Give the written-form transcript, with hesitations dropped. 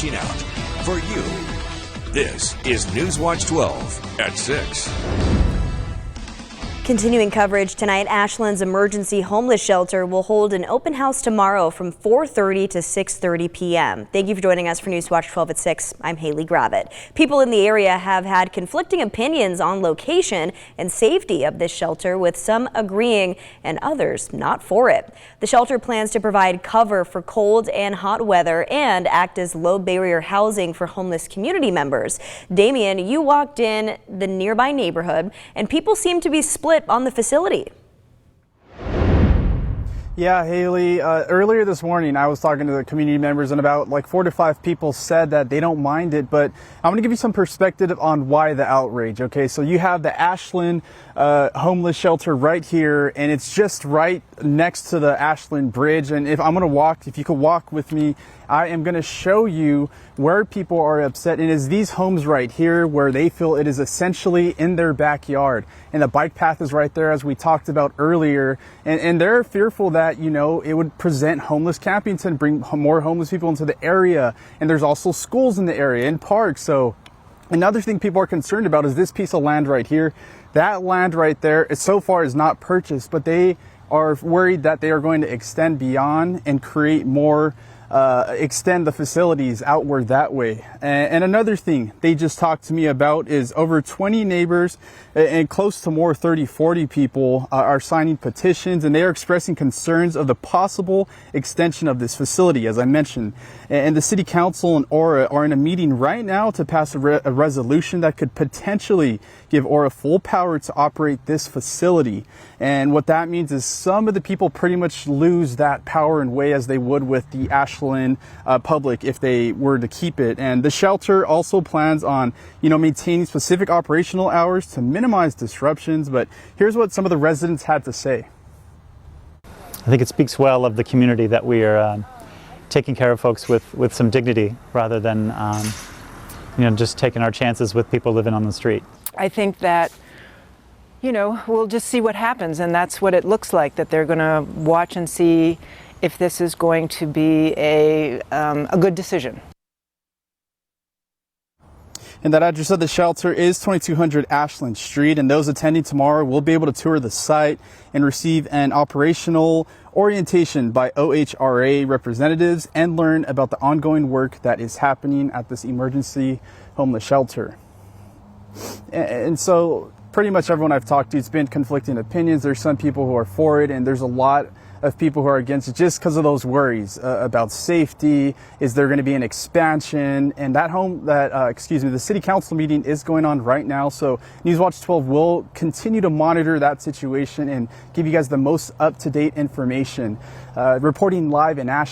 reaching out for you. This is Newswatch 12 at 6. Continuing coverage tonight, Ashland's emergency homeless shelter will hold an open house tomorrow from 4:30 to 6:30 p.m. Thank you for joining us for Newswatch 12 at 6. I'm Haley Gravitt. People in the area have had conflicting opinions on location and safety of this shelter, with some agreeing and others not for it. The shelter plans to provide cover for cold and hot weather and act as low barrier housing for homeless community members. Damien, you walked in the nearby neighborhood and people seem to be split on the facility. Yeah, Haley, earlier this morning I was talking to the community members, and about 4 to 5 people said that they don't mind it, but I'm going to give you some perspective on why the outrage. Okay, so you have the Ashland homeless shelter right here, and it's just right next to the Ashland Bridge. And if you could walk with me, I am going to show you where people are upset. And it's these homes right here where they feel it is essentially in their backyard. And the bike path is right there, as we talked about earlier. And they're fearful that, it would present homeless camping to bring more homeless people into the area. And there's also schools in the area and parks. So another thing people are concerned about is this piece of land right here. That land right there so far is not purchased, but they are worried that they are going to extend beyond and create more extend the facilities outward that way. And another thing they just talked to me about is over 20 neighbors and close to more 30-40 people are signing petitions, and they are expressing concerns of the possible extension of this facility, as I mentioned. And the city council and Aura are in a meeting right now to pass a resolution that could potentially give Aura full power to operate this facility. And what that means is some of the people pretty much lose that power and way as they would with the Ashland public if they were to keep it. And the shelter also plans on, maintaining specific operational hours to minimize disruptions. But here's what some of the residents had to say. I think it speaks well of the community that we are taking care of folks with some dignity rather than just taking our chances with people living on the street. I think that we'll just see what happens, and that's what it looks like, that they're going to watch and see if this is going to be a good decision. And that address of the shelter is 2200 Ashland Street, and those attending tomorrow will be able to tour the site and receive an operational orientation by OHRA representatives and learn about the ongoing work that is happening at this emergency homeless shelter. And so pretty much everyone I've talked to, it's been conflicting opinions. There's some people who are for it, and there's a lot of people who are against it just because of those worries about safety. Is there going to be an expansion? And the city council meeting is going on right now. So Newswatch 12 will continue to monitor that situation and give you guys the most up-to-date information. Reporting live in Ashland.